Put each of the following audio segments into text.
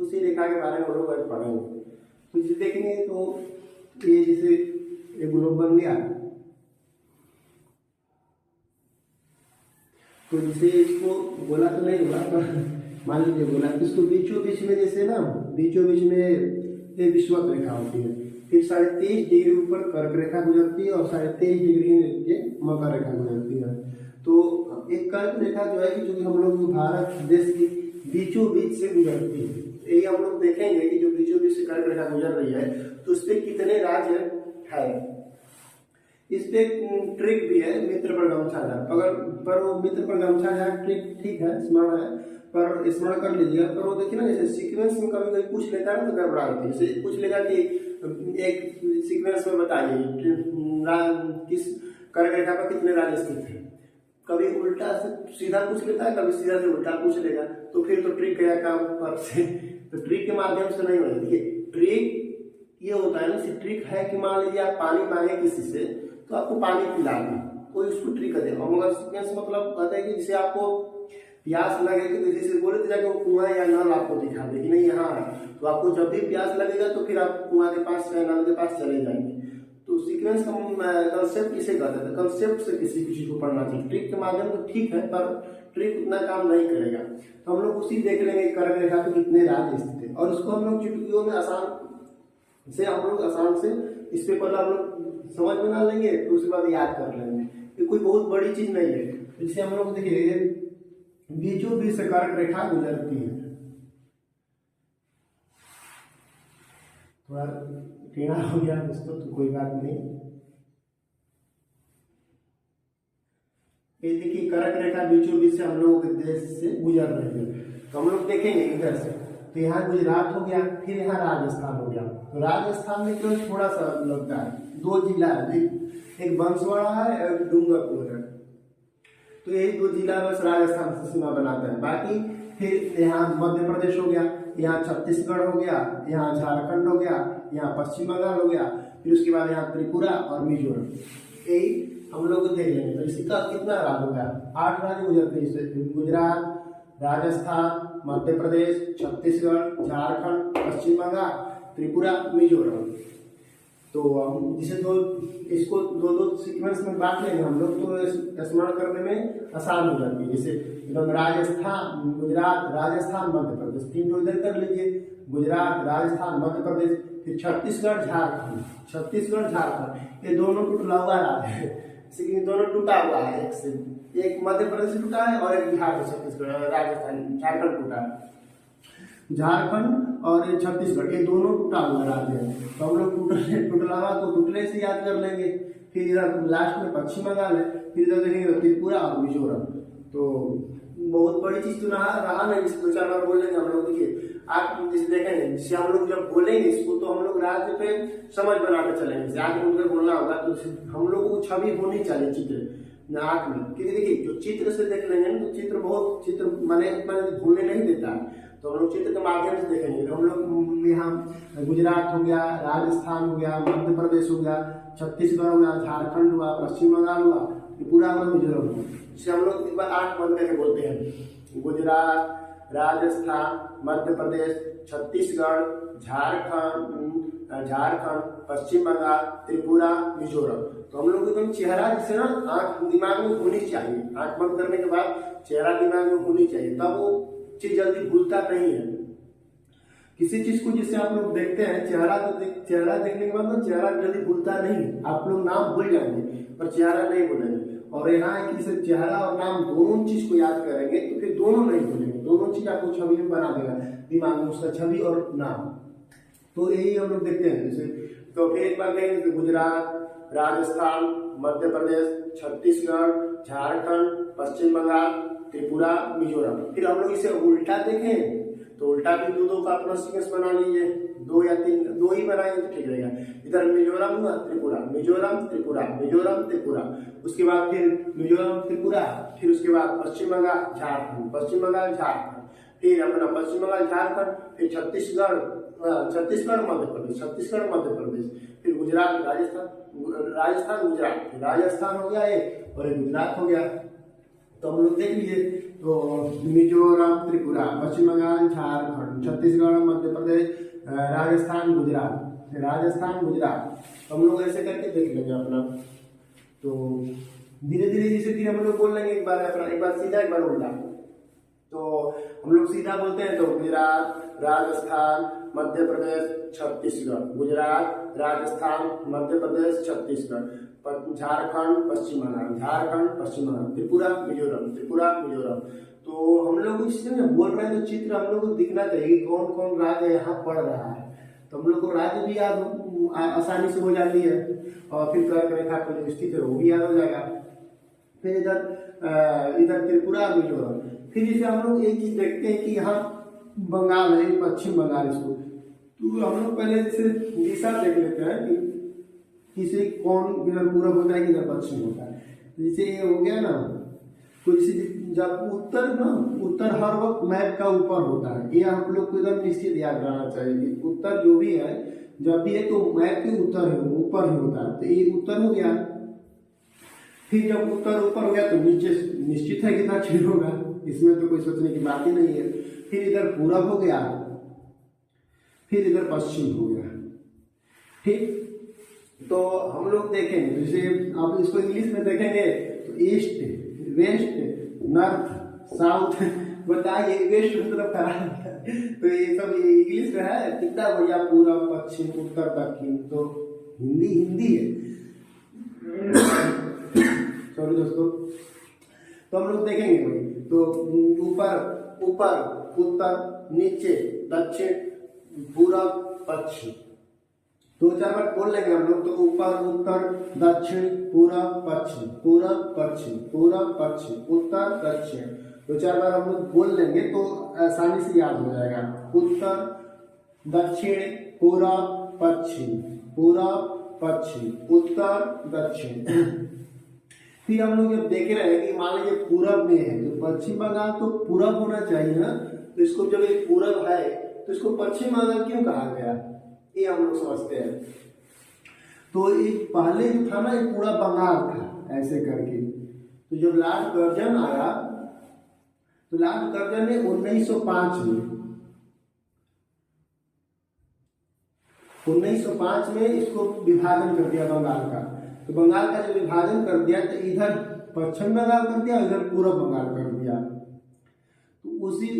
उसी रेखा के बारे में हम लोग आज पढ़ेंगे। तो जिसे देखेंगे तो ये जैसे एक ग्लोब बन गया, तो जैसे इसको गोला तो नहीं होगा पर मान लीजिए गोला, इसको बीचों बीच में जैसे ना बीचों बीच में ये विषुवत रेखा होती है, फिर 23.5 डिग्री ऊपर कर्क रेखा गुजरती है और 23.5 डिग्री नीचे मकर रेखा गुजरती है। तो एक कर्क रेखा जो है कि जो कि हम लोग भारत देश की बीचों बीच से गुजरती है, यही हम लोग देखेंगे कि जो बीचों बीच से कर्क रेखा गुजर रही है तो उस पर कितने राज्य है। इस पे ट्रिक भी है, मित्र पर गमछा झाड़, अगर पर वो मित्र पर गमछा झाड़ ट्रिक ठीक है, स्मरण है, पर स्मरण कर लीजिएगा। पर वो देखिए ना जैसे सीक्वेंस में कभी कभी पूछ लेता है ना तो गड़बड़ा होती है। जैसे पूछ लेगा कि एक सीक्वेंस में बताइए किस कर्क रेखा पर कितने राज्य स्थित है, कभी उल्टा से सीधा पूछ लेता है, कभी सीधा से उल्टा पूछ लेगा, तो फिर तो ट्रिक गया काम पर से। तो ट्रिक के माध्यम से नहीं होगा। देखिए ट्रिक ये होता है ना, ट्रिक है कि मान लीजिए आप पानी मांगे किसी से तो आपको पानी पिला दे, कोई उसको ट्रिक कर दे। और मगर सीक्वेंस मतलब कहते हैं कि जैसे आपको प्यास लगे तो जैसे बोले तो जाके कुआं या नल आपको दिखा दे कि नहीं यहाँ है, तो आपको जब भी प्यास लगेगा तो फिर आप कुआं के पास या नल के पास चले जाएंगे। तो सीक्वेंस का कंसेप्ट इसे कहते हैं, कंसेप्ट से किसी चीज को पढ़ना चाहिए। ट्रिक के माध्यम तो ठीक है पर ट्रिक उतना काम नहीं करेगा। तो हम लोग उसी देख लेंगे कर्क रेखा पे कितने राज्य स्थित है, और उसको हम लोग चुटकियों में आसान से हम लोग आसान से इस पे पहले हम लोग समझ बना लेंगे, तो उसके बाद याद कर लेंगे। ये कोई बहुत बड़ी चीज नहीं है। जैसे हम लोग देखिए बीचों बीच से कर्क रेखा गुजरती है, थोड़ा टेढ़ा हो गया दोस्तों तो कोई बात नहीं। ये देखिए कर्क रेखा बीचों बीच से हम लोगों के देश से गुजर रही है, तो हम लोग देखेंगे इधर से, तो यहाँ गुजरात हो गया, फिर यहाँ राजस्थान हो गया। तो राजस्थान में क्यों थोड़ा सा लगता है, 2 जिला है, एक बंसवाड़ा है और डूंगरपुर है, तो यही 2 जिला बस राजस्थान से सीमा बनाते हैं। बाकी फिर यहाँ मध्य प्रदेश हो गया, यहाँ छत्तीसगढ़ हो गया, यहाँ झारखंड हो गया, यहाँ पश्चिम बंगाल हो गया, फिर उसके बाद यहाँ त्रिपुरा और मिजोरम, यही हम लोग देख लेंगे। तो इसका कितना राज्य हो गया, 8 राज्य गुजरते हैं, गुजरात, राजस्थान, मध्य प्रदेश, छत्तीसगढ़, झारखंड, पश्चिम बंगाल, त्रिपुरा, मिजोरम। तो हम जिसे इसको 2 सीक्वेंस में बांट लेंगे हम लोग, तो स्मरण करने में आसान हो जाती है। जैसे एकदम राजस्थान, गुजरात, राजस्थान, मध्य प्रदेश, 3 इधर कर लीजिए, गुजरात, राजस्थान, मध्य प्रदेश, फिर छत्तीसगढ़, झारखंड, छत्तीसगढ़, झारखंड, ये दोनों टूटा हुआ राज्य है, दोनों टूटा हुआ है, एक मध्य प्रदेश से टूटा है और एक बिहार से, छत्तीसगढ़, राजस्थान, झारखंड टूटा है। झारखंड और ये छत्तीसगढ़ ये दोनों टूटा हुआ राज्य है, तो हम लोग टुटला हुआ तो टुटले से याद कर लेंगे। फिर इधर लास्ट में पश्चिम बंगाल है, फिर इधर देखेंगे त्रिपुरा और मिजोरम। तो बहुत बड़ी चीज तो रहा नहीं, 2-4 बार बोलेंगे हम लोग। देखिए आप जैसे देखेंगे, जिसे हम लोग जब बोलेंगे इसको तो हम लोग राज्य पे समझ बना के चलेंगे। जैसे आगे उनकर बोलना होगा तो हम लोगों को छवि होनी चाहिए चित्र आंख में, क्योंकि देखिए जो चित्र से देख लेंगे ना तो चित्र माने भूलने नहीं देता है। तो हम लोग चित्र के माध्यम से देखेंगे। हम लोग यहाँ गुजरात हो गया, राजस्थान हो गया, मध्य प्रदेश हो गया, छत्तीसगढ़ हो गया, झारखंड हुआ, पश्चिम बंगाल हुआ, त्रिपुरा हुआ, मिजोरम हुआ। इसे हम लोग एक बार 8 बंद करके बोलते हैं, गुजरात, राजस्थान, मध्य प्रदेश, छत्तीसगढ़, झारखंड, पश्चिम बंगाल, त्रिपुरा, मिजोरम। तो हम लोग एकदम चेहरा जिसे ना आंख दिमाग में होनी चाहिए, आंख बंद करने के बाद चेहरा दिमाग में होनी चाहिए, तब वो चीज जल्दी भूलता नहीं है। किसी चीज को जिसे आप लोग देखते हैं, चेहरा देखने के बाद ना चेहरा जल्दी भूलता नहीं। आप लोग नाम भूल जाएंगे पर चेहरा नहीं भूलेंगे। और यहाँ है कि सिर्फ चेहरा और नाम दोनों चीज को याद करेंगे तो फिर दोनों नहीं भूलेंगे, दोनों चीज आपको छवि में बना देगा दिमाग में, उसका छवि और नाम। तो यही हम लोग देखते हैं। जैसे तो फिर एक बार देखेंगे गुजरात, राजस्थान, मध्य प्रदेश, छत्तीसगढ़, झारखंड, पश्चिम बंगाल, त्रिपुरा, मिजोरम। फिर हम लोग इसे उल्टा देखें तो उल्टा भी 2 का अपना सीक्वेंस बना लीजिए, 2 या 3, 2 ही बनाएंगे तो ठीक रहेगा। इधर मिजोरम हुआ, त्रिपुरा, मिजोरम, त्रिपुरा, मिजोरम, त्रिपुरा, उसके बाद फिर मिजोरम, त्रिपुरा, फिर उसके बाद पश्चिम बंगाल, झारखंड, पश्चिम बंगाल, झारखंड, फिर अपना पश्चिम बंगाल, झारखंड, फिर छत्तीसगढ़, मध्य प्रदेश, छत्तीसगढ़, मध्य प्रदेश, फिर गुजरात, राजस्थान, गुजरात, राजस्थान हो गया एक और एक गुजरात हो गया। तो हम लोग देख लीजिए, तो मिजोरम, त्रिपुरा, पश्चिम बंगाल, झारखंड, छत्तीसगढ़, मध्य प्रदेश, राजस्थान, गुजरात, राजस्थान, गुजरात। हम लोग ऐसे करके देख लेंगे अपना। तो धीरे धीरे जैसे कि हम लोग बोल लेंगे, एक बार सीधा एक बार उल्टा। तो हम लोग सीधा बोलते हैं तो गुजरात, राजस्थान, मध्य प्रदेश, छत्तीसगढ़, गुजरात, राजस्थान, मध्य प्रदेश, छत्तीसगढ़, झारखंड, पश्चिम बंगाल, झारखंड, पश्चिम बंगाल, त्रिपुरा, मिजोरम, त्रिपुरा, मिजोरम। तो हम लोग इसमें बोल रहे हैं तो चित्र हम लोग को दिखना चाहिए कौन कौन राज्य यहाँ पड़ रहा है। तो हम लोग को राज्य भी याद आसानी से हो जाती है, और फिर कर्क रेखा पर जो स्थित है वो भी याद हो जाएगा। फिर इधर त्रिपुरा, मिजोरम। फिर जैसे हम लोग एक चीज देखते हैं कि यहाँ बंगाल है, पश्चिम बंगाल, इसको तो हम लोग पहले जैसे दिशा देख लेते हैं कि किसे कौन किधर पूरब होता है, किधर पश्चिम होता है। जैसे ये हो गया ना, तो जैसे जब उत्तर हर वक्त मैप का ऊपर होता है, ये हम लोग को एकदम निश्चित याद रहना चाहिए कि उत्तर जो भी है जब भी है तो मैप के उत्तर है, ऊपर ही होता है। तो ये उत्तर हो गया। फिर जब उत्तर ऊपर हो गया तो नीचे निश्चित है कि दक्षिण होगा, इसमें तो कोई सोचने की बात ही नहीं है। फिर इधर पूरब हो गया, फिर इधर पश्चिम हो गया। ठीक, तो हम लोग देखेंगे जैसे आप इसको इंग्लिश में देखेंगे तो ईस्ट, वेस्ट, नॉर्थ, साउथ। बताइए वेस्ट मतलब खराब है, तो ये सब इंग्लिश में है। कितना बढ़िया, पूरब, पश्चिम, उत्तर, दक्षिण। तो हिंदी है। सॉरी दोस्तों। तो हम लोग देखेंगे भाई, तो ऊपर, उत्तर, नीचे, दक्षिण, पूरब, पश्चिम। दो चार बार बोल लेंगे हम लोग। तो ऊपर, उत्तर, दक्षिण, पूरब, पश्चिम, पूरब, पश्चिम, पूरब, पश्चिम, उत्तर, दक्षिण। दो चार बार हम लोग बोल लेंगे तो आसानी से याद हो जाएगा। उत्तर, दक्षिण, पूरब, पश्चिम, पूरब, पश्चिम, उत्तर, दक्षिण। फिर हम लोग जब देख रहे हैं कि मान लीजिए पूरब में है तो पश्चिम बंगाल तो पूरब होना चाहिए ना, तो इसको जब ये पूरब है तो इसको पश्चिम बंगाल क्यों कहा गया, ये हम लोग समझते हैं। तो ये पहले जो था ना, ये पूरा बंगाल था ऐसे करके। तो जब लॉर्ड कर्जन आया तो लॉर्ड कर्जन ने 1905 में इसको विभाजन कर दिया बंगाल का। तो बंगाल का जो विभाजन कर दिया तो इधर पश्चिम बंगाल कर दिया, इधर पूरब बंगाल कर दिया। तो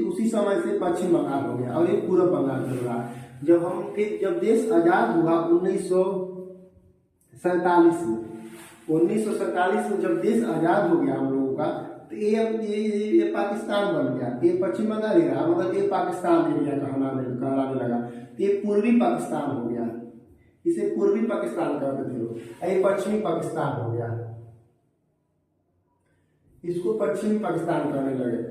उसी समय से पश्चिम बंगाल हो गया और ये पूरब बंगाल चल रहा है। जब देश आजाद हुआ 1947 में जब देश आजाद हो गया हम लोगों का, तो ये पाकिस्तान बन गया। ये पश्चिम बंगाल ही रहा, मगर ये पाकिस्तान एरिया कहलाने लगा। तो ये पूर्वी पाकिस्तान हो गया, इसे पूर्वी पाकिस्तान कहते थे लोग। ये पश्चिमी पाकिस्तान हो गया, इसको पश्चिमी पाकिस्तान कहने लगे।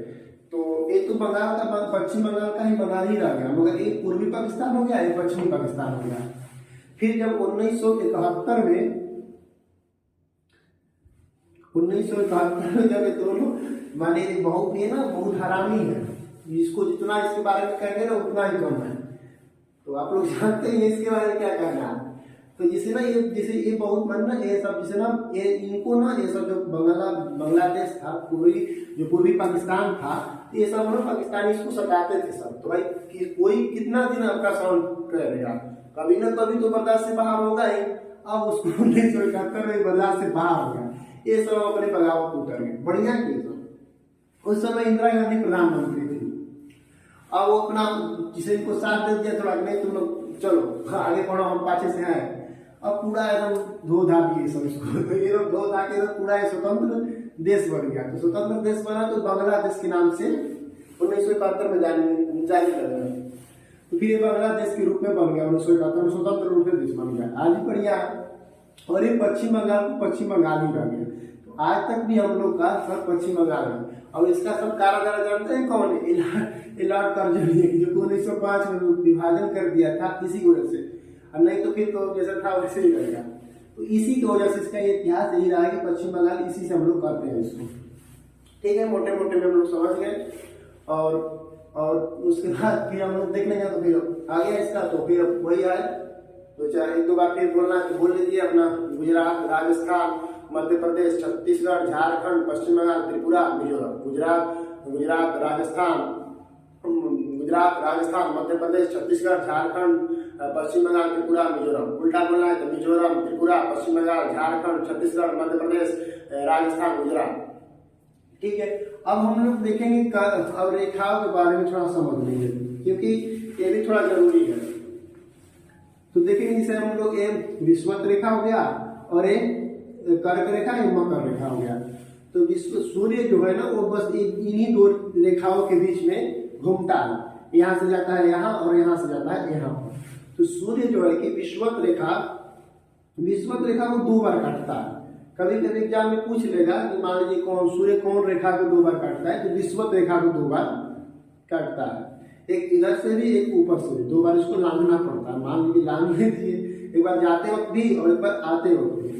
तो ये तो बंगाल का, पश्चिम बंगाल का ही बंगाल ही रह गया, मगर ये पूर्वी पाकिस्तान हो गया, ये पश्चिमी पाकिस्तान हो गया। फिर जब 1971 में जब ये दोनों माने बहुत ही ना, बहुत हरामी है, इसको जितना इसके बारे में कहेंगे ना उतना ही कम है। तो आप लोग जानते हैं इसके बारे में क्या कहना है। तो जैसे ना ये बहुत मन ना, ये सब जैसे ना, ये इनको ना, ये सब जो बांग्लादेश था, पूर्वी पाकिस्तान था, ये सब ना पाकिस्तानी इसको सताते थे सब। तो भाई कोई कितना दिन आपका सहन करेगा, कभी ना कभी तो बर्दाश्त से बाहर होगा ही। अब उसको 1971 में बर्दाश्त से बाहर हो गया, ये सब अपने बगावत उतर गए। बढ़िया की उस समय इंदिरा गांधी प्रधानमंत्री थी। अब वो अपना किसी को साथ दे दिया, थोड़ा नहीं तुम लोग चलो आगे बढ़ो, हम पाछे से आए। अब पूरा एकदम धो धा दिए सब इसको। तो ये लोग धो धा के पूरा स्वतंत्र देश बन गया। तो स्वतंत्र देश बना तो बांग्लादेश के नाम से 1971 में जारी कर रहे हैं। तो फिर ये बांग्लादेश के रूप में बन गया 1971 में, स्वतंत्र रूप में देश बन गया। आज भी बढ़िया। और ये पश्चिम बंगाल को पश्चिम बंगाल ही रह गया। तो आज तक भी हम लोग का सब पश्चिम बंगाल है। और इसका सब कारागार जानते हैं कौन है? लॉर्ड कर्जन, जो 1905 में विभाजन कर दिया था, इसी वजह से। और नहीं तो फिर तो जैसा था वैसे ही रहेगा। तो इसी की वजह से इसका इतिहास यही रहा कि पश्चिम बंगाल, इसी से हम लोग करते हैं इसको। ठीक है, मोटे मोटे में हम लोग समझ गए। और उसके बाद फिर हम लोग देख लेंगे। तो फिर आ गया इसका, तो फिर वही आए। तो चाहे एक दो बार फिर बोलना है तो बोल लीजिए अपना। गुजरात, राजस्थान, मध्य प्रदेश, छत्तीसगढ़, झारखंड, पश्चिम बंगाल, त्रिपुरा, मिजोरम। गुजरात, गुजरात राजस्थान मध्य प्रदेश छत्तीसगढ़ झारखंड पश्चिम बंगाल त्रिपुरा मिजोरम। उल्टा बोलना है तो मिजोरम त्रिपुरा पश्चिम बंगाल झारखंड छत्तीसगढ़ मध्य प्रदेश राजस्थान गुजरात। ठीक है, अब हम लोग देखेंगे अब रेखाओं के बारे में थोड़ा समझ लेंगे क्योंकि ये भी थोड़ा जरूरी है। तो देखेंगे जैसे हम लोग ये विषुवत रेखा हो गया और ये कर्क रेखा या मकर रेखा हो गया। तो विश्व सूर्य जो है ना वो बस इन्हीं दो रेखाओं के बीच में घूमता है, यहाँ से जाता है यहाँ और यहाँ से जाता है यहाँ पर। तो सूर्य जो है कि विषुवत रेखा को 2 बार काटता है। कभी कभी एग्जाम में पूछ लेगा कि मान लीजिए सूर्य कौन रेखा को 2 बार काटता है, तो विषुवत रेखा को 2 बार काटता है। एक इधर से भी एक ऊपर से भी 2 बार इसको लांघना पड़ता है। मान लीजिए लांघ लीजिए, एक बार जाते वक्त भी और एक बार आते वक्त भी।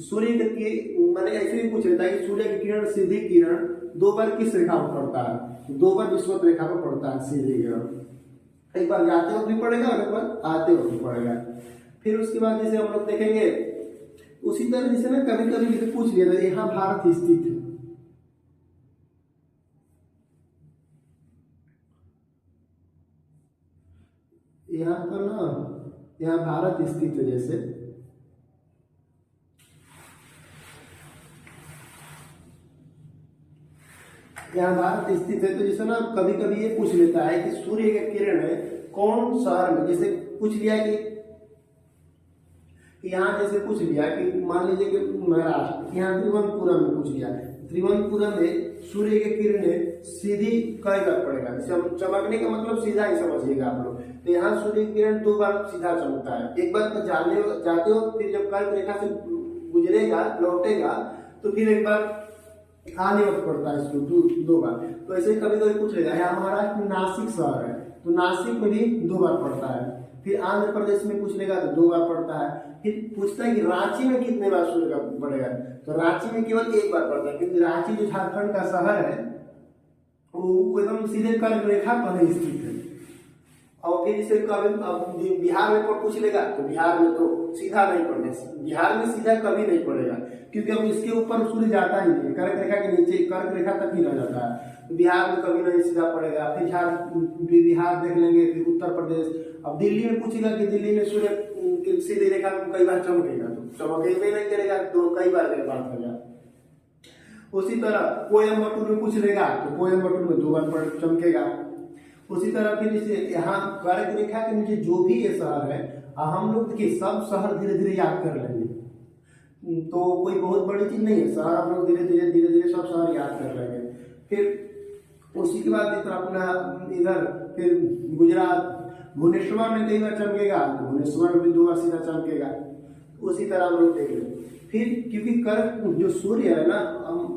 सूर्य की मैंने ऐसे भी पूछ लेता है कि सूर्य की किरण सीधी किरण 2 बार किस रेखा पर पड़ता है, 2 बार विषुवत रेखा पर पड़ता है सीधी किरण। एक बार जाते वक्त भी पड़ेगा और एक बार आते वक्त भी पड़ेगा। फिर उसके बाद जैसे हम लोग देखेंगे उसी तरह जैसे ना कभी कभी जैसे पूछ लिया था यहाँ भारत स्थित है, यहाँ पर ना यहाँ भारत स्थित है। जैसे यहाँ भारत स्थित है, तो जैसे ना कभी कभी ये पूछ लेता है कि सूर्य की किरण है कौन शहर में, जैसे पूछ लिया कि यहाँ जैसे पूछ लिया कि मान लीजिए कि महाराष्ट्र, यहाँ त्रिवेंद्रपुरम में पूछ लिया, त्रिवेंद्रपुरम में सूर्य की किरणें सीधी कई बार पड़ेगा। चमकने का मतलब सीधा ही समझिएगा आप लोग। तो यहाँ सूर्य की किरण 2 बार सीधा चमकता है, एक बार तो जाते हो, फिर जब कर्क रेखा से गुजरेगा लौटेगा तो फिर एक बार आने वक्त पड़ता है इसको 2 बार। तो ऐसे कभी कभी पूछ लेगा यहाँ महाराष्ट्र में नासिक शहर है तो नासिक में भी 2 बार पड़ता है। फिर आंध्र प्रदेश में पूछ लेगा तो 2 बार पड़ता है। फिर पूछता है कि रांची में कितने बार सूर्य का पड़ेगा, तो रांची में केवल 1 बार पड़ता है क्योंकि रांची जो झारखंड का शहर है वो एकदम सीधे कर्क रेखा पर स्थित है। और फिर इसे कभी बिहार में पूछ लेगा तो बिहार में तो सीधा नहीं पड़ेगा, बिहार में सीधा कभी नहीं पड़ेगा क्योंकि अब इसके ऊपर सूर्य जाता ही नहीं, कर्क रेखा के नीचे कर्क रेखा तक ही रह जाता है। बिहार में कभी नहीं सीधा पड़ेगा। फिर बिहार देख लेंगे, फिर उत्तर प्रदेश। अब दिल्ली में पूछेगा कि दिल्ली में सूर्य सीधी रेखा कई बार चमकेगा, तो चमकेगा नहीं करेगा तो कई बार बात हो जाए। उसी तरह कोयम्बटूर में पूछ लेगा तो कोयम्बटूर में 2 बार चमकेगा। उसी तरह फिर इसे यहाँ कर्क रेखा के नीचे जो भी ये शहर है, हम लोग देखिए सब शहर धीरे धीरे याद कर लेंगे, तो कोई बहुत बड़ी चीज नहीं है। शहर हम लोग धीरे धीरे सब शहर याद कर लेंगे। फिर उसी के बाद इधर अपना इधर फिर गुजरात भुवनेश्वर में कई बार चमकेगा, तो भुवनेश्वर में भी 2 बार सीधा चमकेगा। उसी तरह हम लोग देख लें। फिर क्योंकि कर्क जो सूर्य है ना,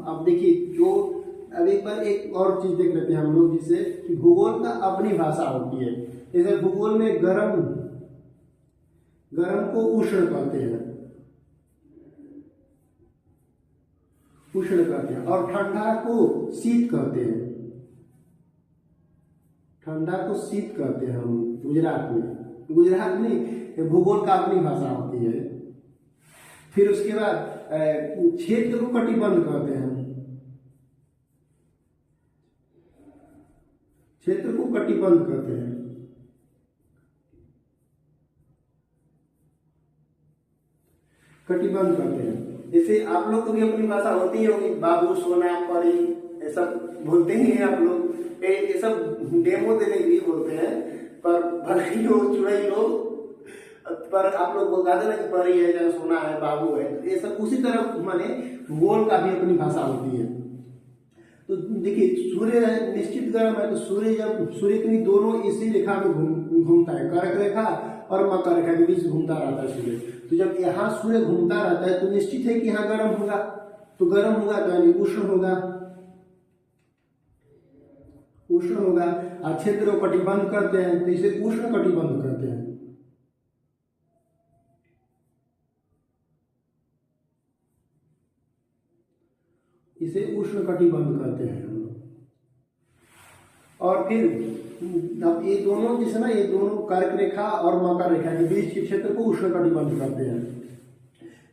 अब देखिए जो अब एक बार एक और चीज देख लेते हैं हम लोग, जिसे कि भूगोल का अपनी भाषा होती है। जैसे भूगोल में गर्म को उष्ण कहते हैं, और ठंडा को शीत कहते हैं। ठंडा को शीत कहते हैं हम गुजरात में भूगोल का अपनी भाषा होती है। फिर उसके बाद क्षेत्र को कटिबंध कहते हैं, क्षेत्र को कटिबंध कहते हैं। कटिबंध कहते हैं। जैसे आप लोग को भी अपनी भाषा होती होगी, बाबू सोना परी ये सब बोलते ही हैं आप लोग। ये सब डेमो देने के लिए बोलते हैं, पर भलाई हो चुड़ई हो, पर आप लोग बता देना कि परी है या सोना है बाबू है, ये सब उसी तरह माने भूगोल का भी अपनी भाषा होती है। तो देखिए सूर्य निश्चित गर्म है, तो सूर्य के दोनों इसी रेखा में घूमता है, कर्क रेखा और मकर रेखा के बीच घूमता रहता है सूर्य। तो जब यहाँ सूर्य घूमता रहता है तो निश्चित है कि यहाँ गर्म होगा, तो गर्म होगा तो यानी उष्ण होगा, और क्षेत्र को कटिबंध करते हैं तो इसे उष्ण कटिबंध करते हैं। इसे उष्ण कटिबंध कहते हैं हम लोग। और फिर अब ये दोनों जिसे ना, ये दोनों कर्क रेखा और मकर रेखा के बीच के क्षेत्र को उष्ण कटिबंध करते हैं।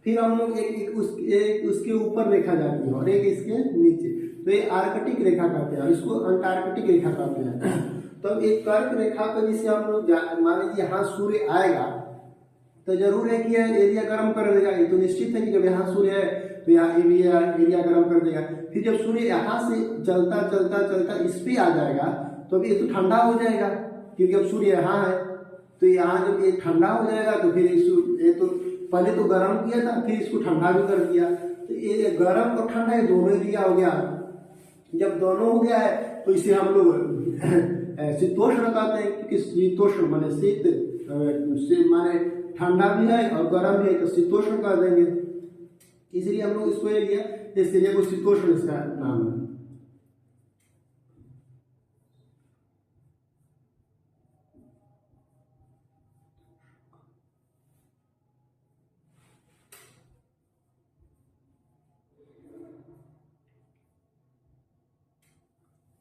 फिर हम लोग एक उसके ऊपर रेखा जाती है और एक इसके नीचे, तो ये आर्कटिक रेखा कहते हैं, इसको अंटार्कटिक रेखा कहते हैं। तो एक कर्क रेखा पर जिसे हम लोग मान लीजिए यहाँ सूर्य आएगा तो जरूर है कि यह एरिया गर्म कर देगा, ये तो निश्चित है कि जब यहाँ सूर्य है तो यहाँ एरिया गर्म कर देगा। फिर जब सूर्य यहाँ से चलता चलता चलता इस पे आ जाएगा तो अभी ये तो ठंडा हो जाएगा, क्योंकि अब सूर्य यहाँ है तो यहाँ जब ये ठंडा हो जाएगा तो फिर ये तो पहले तो गर्म किया था फिर इसको ठंडा भी कर दिया, तो ये गर्म और ठंडा ये दोनों एरिया हो गया। जब दोनों हो गया है तो इसे हम लोग शीतोष्ण कहते हैं, क्योंकि शीतोष्ण माने शीत माने ठंडा भी है और गर्म भी है तो शीतोष्ण कह देंगे, इसलिए हम लोग इसको ये लिया, इसलिए वो शीतोष्ण इसका नाम है।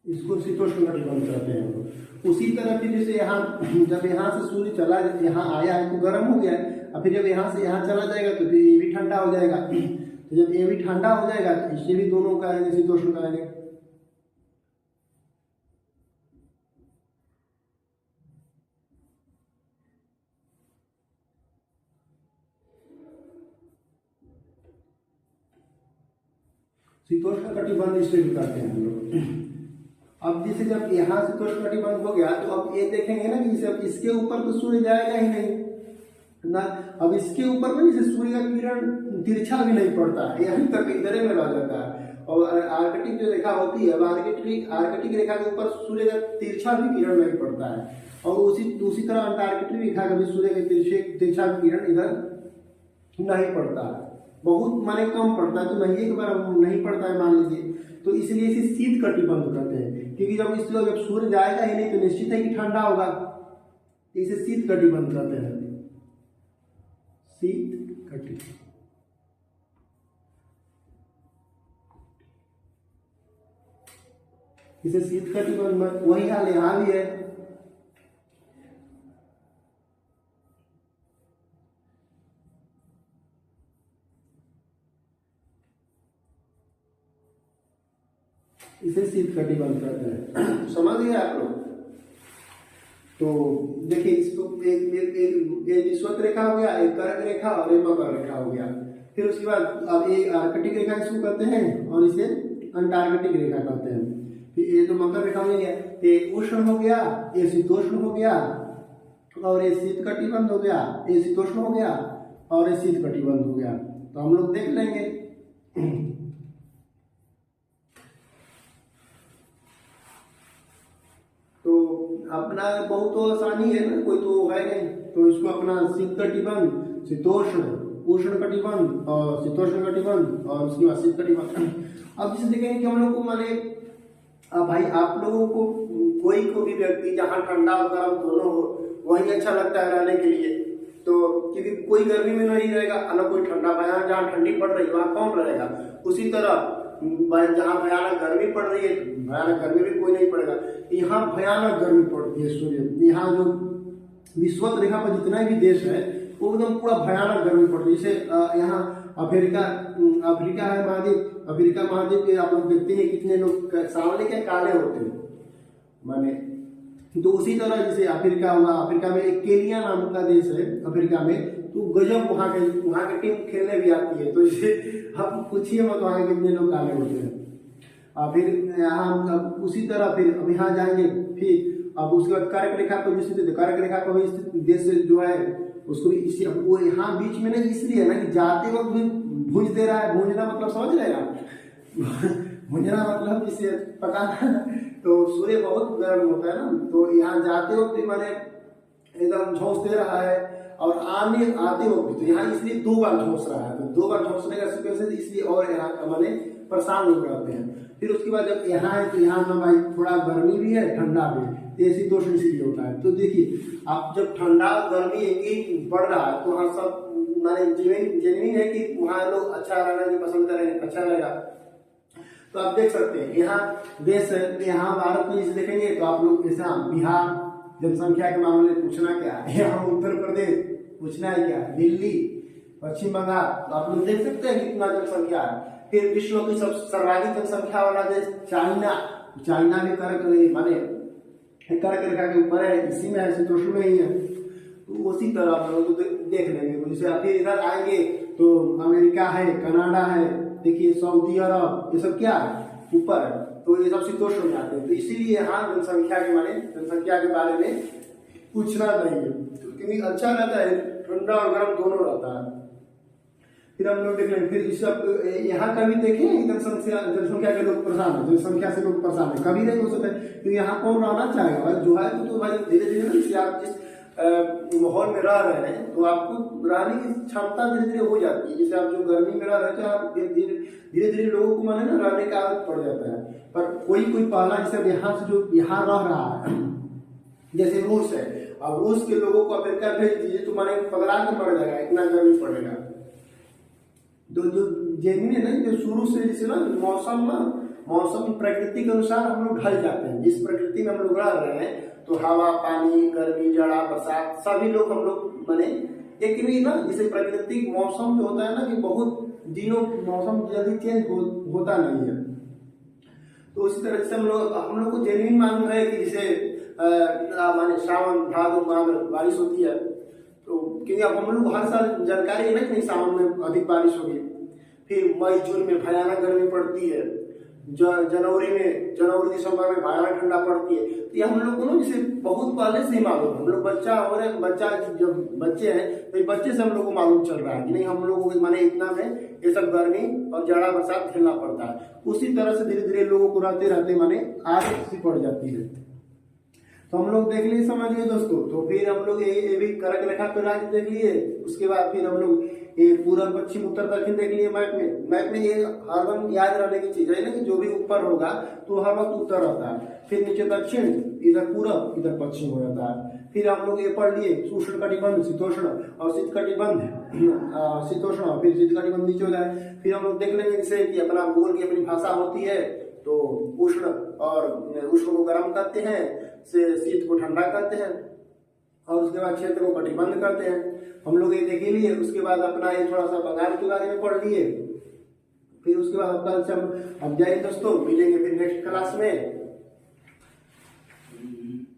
इसको शीतोष्ण कटिबंध कहते हैं। उसी तरह फिर जैसे यहाँ जब यहाँ से सूर्य चला यहाँ आया है तो गर्म हो गया है, और फिर जब यहाँ से यहाँ चला जाएगा तो फिर ये भी ठंडा हो जाएगा, तो जब ये भी ठंडा हो जाएगा तो इससे भी दोनों कहेंगे शीतोष्ण कहेंगे। शीतोष्ण कटिबंध इससे भी कहते हैं हम लोग। अब जैसे जब यहाँ शीतोष्ण कटिबंध हो गया तो अब ये देखेंगे ना कि जैसे अब इसके ऊपर तो सूर्य जाएगा ही नहीं ना, अब इसके ऊपर में जैसे सूर्य का किरण तिरछा भी नहीं पड़ता है, यहीं तक इधर में रह जाता है। और आर्कटिक जो रेखा होती है, अब आर्कटिक रेखा के ऊपर सूर्य का तिरछा भी किरण नहीं पड़ता है, और उसी तरह अंटार्कटिक रेखा का भी सूर्य के तिरछा किरण इधर नहीं पड़ता है, बहुत माने कम पड़ता है, तो नहीं एक बार नहीं पड़ता है मान लीजिए, तो इसलिए इसे शीत कटिबंध कहते हैं। क्योंकि जब सूर्य जाएगा ही नहीं तो निश्चित है कि ठंडा होगा, इसे शीत कटिबंध कहते हैं। शीत कटिबंध इसे शीत कटिबंध, वही हाल यहाँ भी है। इसे शीत कटिबंध कहते हैं। समझ गए आप लोग? तो देखिए इसको एक विषुवत रेखा हो गया, एक कर्क रेखा और एक मकर रेखा हो गया। फिर उसके बाद अब ये आर्कटिक रेखा इसको कहते हैं और इसे अंटार्कटिक रेखा कहते हैं। फिर ये तो मकर रेखा हो गया, ये उष्ण हो गया, ये शीतोष्ण हो गया, और ये शीत कटिबंध हो गया, ये शीतोष्ण हो गया और ये शीत कटिबंध हो गया। तो हम लोग देख लेंगे। तो अपना बहुत तो आसानी है ना, कोई तो है नहीं, तो इसको अपना शीत कटिबंध, शीतोष्ण, उष्ण कटिबंध और शीतोष्ण कटिबंध और उसके बाद शीत कटिबंध। अब जैसे देखेंगे कि हम लोग को माने भाई आप लोगों को कोई को भी व्यक्ति जहाँ ठंडा और गर्म दोनों हो वही अच्छा लगता है रहने के लिए, तो क्योंकि कोई गर्मी में नहीं रहेगा ना कोई ठंडा, जहाँ ठंडी पड़ रही है वहाँ कौन रहेगा। उसी तरह जहाँ भयानक गर्मी पड़ रही है भयानक गर्मी भी कोई नहीं पड़ेगा, यहाँ भयानक गर्मी पड़ती है सूर्य, यहाँ जो विषुवत रेखा पर जितना भी देश है वो एकदम पूरा भयानक गर्मी पड़ती है। जैसे यहाँ अफ्रीका है महाद्वीप, अफ्रीका महाद्वीप के आप लोग देखते हैं कितने लोग सामने के काले होते हैं माने, तो उसी तरह जैसे अफ्रीका हुआ, अफ्रीका में एक केनिया नाम का देश है अफ्रीका में, तो गजब वहाँ के टीम खेलने भी आती है, तो इसे आप पूछिए मत वहाँ के कितने लोग काले होते हैं। फिर यहाँ उसी तरह फिर अब यहाँ जाएंगे, फिर अब उसके बाद कर्क रेखा पर जो कर्क रेखा पर भी देश जो है उसको भी इसी वो यहाँ बीच में नहीं इसलिए ना कि जाते वक्त भी भूंज दे रहा है, भूंजना मतलब समझ रहे ना भूंजना मतलब इसे पकाना, तो सूर्य बहुत गर्म होता है ना, तो यहाँ जाते वक्त भी मैंने एकदम झोंस दे रहा है, और आते वक्त तो यहाँ इसलिए 2 बार झोंस रहा है, तो 2 बार झोंसने का सिक्वेंस इसलिए और यहाँ मैंने परेशान लोग रहते हैं। फिर उसके बाद जब यहाँ है तो यहाँ ना भाई थोड़ा गर्मी भी है ठंडा भी है, शीतोष्ण इसीलिए होता है। तो देखिए आप जब ठंडा गर्मी एक ही बढ़ रहा है तो वहाँ सब माने जेन्युइन है कि वहाँ लोग अच्छा रहना जो पसंद करेंगे अच्छा रहेगा। तो आप देख सकते हैं यहाँ देश है, यहाँ भारत में जैसे देखेंगे तो आप लोग जैसा बिहार जनसंख्या के मामले में पूछना क्या है, यहाँ उत्तर प्रदेश पूछना है क्या, दिल्ली, पश्चिम बंगाल, तो आप लोग देख सकते हैं कितना जनसंख्या है। फिर विश्व की सब सर्वाधिक जनसंख्या वाला देश चाइना, चाइना में कर्क माने कर्क रेखा के ऊपर है, इसी में है, शीतोष्ण में ही है। तो उसी तरह हम लोग देख लेंगे। तो जैसे फिर इधर आएंगे तो अमेरिका है, कनाडा है, देखिए सऊदी अरब, ये सब क्या है ऊपर है, तो ये सब शीतोष्ण में आते हैं। तो इसीलिए यहाँ जनसंख्या के माने जनसंख्या के बारे में पूछना नहीं है, क्योंकि अच्छा रहता है, ठंडा और गर्म दोनों रहता है। फिर हम लोग देख लेंगे, फिर इस सब यहाँ कभी देखें जनसंख्या के लोग परेशान है, जनसंख्या से लोग परेशान है, कभी नहीं हो सकता है। तो यहाँ कौन रहना चाहेगा भाई, जो है तो भाई धीरे धीरे ना, आप जिस माहौल में रह रहे हैं तो आपको रहने की क्षमता धीरे धीरे हो जाती है। जैसे आप जो गर्मी में रह रहे हैं, आप धीरे धीरे लोगों को माने ना रहने का आदत पड़ जाता है। पर कोई पहला जैसे यहाँ से जो यहाँ रह रहा है, जैसे रूस है, अब रूस के लोगों को अमेरिका भेज दीजिए तो माने पगला के मर जाएगा, इतना गर्मी पड़ेगा। तो जो जेन्युइन है ना, जो शुरू से जैसे ना मौसम प्रकृति के अनुसार हम लोग ढल जाते हैं। जिस प्रकृति में हम लोग रह रहे हैं तो हवा, पानी, गर्मी, जाड़ा, बरसात, सभी लोग हम लोग माने एक भी ना, जैसे प्राकृतिक मौसम जो होता है ना कि बहुत दिनों मौसम जल्दी चेंज होता नहीं है। तो उसी तरह से हम लोग को जेन्युइन मालूम है कि जैसे माने सावन, भादो, माघ बारिश होती है, तो क्योंकि अब हम लोग हर साल जानकारी है ना कि सावन में अधिक बारिश होगी, फिर मई जून में भयानक गर्मी पड़ती है, जनवरी दिसंबर में भयानक ठंडा पड़ती है। तो ये हम लोग को ना जैसे बहुत पहले से ही मालूम, हम लोग बच्चा जब बच्चे हैं तो बच्चे से हम लोग को मालूम चल रहा है कि नहीं, हम लोग को माने इतना में ये सब गर्मी और जाड़ा बरसात झेलना पड़ता है। उसी तरह से धीरे धीरे लोगों को रहते रहते माने आदत सी पड़ जाती है। तो हम लोग देख लिए, समझिए दोस्तों। तो फिर हम लोग ये भी कर्क रेखा पे राज्य देख लिए। उसके बाद फिर हम लोग ये पूर्व, पश्चिम, उत्तर, दक्षिण देख लिए मैप में ये हरदम याद रहने की चीज है ना कि जो भी ऊपर होगा तो हर वक्त उत्तर रहता है, फिर नीचे दक्षिण, इधर पूरब, इधर पश्चिम हो जाता है। फिर हम लोग ये पढ़ लिए उष्ण कटिबंध, शीतोष्ण और शीत कटिबंध, शीतोष्ण, फिर शीत कटिबंध नीचे हो जाए। फिर हम लोग देख लेंगे जैसे कि अपना भूगोल की अपनी भाषा होती है, तो उष्ण को गर्म करते हैं, शीत को ठंडा करते हैं, और उसके बाद क्षेत्र को कटिबंध करते हैं। हम लोग ये देख लिए। उसके बाद अपना ये थोड़ा सा बंगाल के बारे में पढ़ लिए। फिर उसके बाद अब जाइए दोस्तों, मिलेंगे फिर नेक्स्ट क्लास में।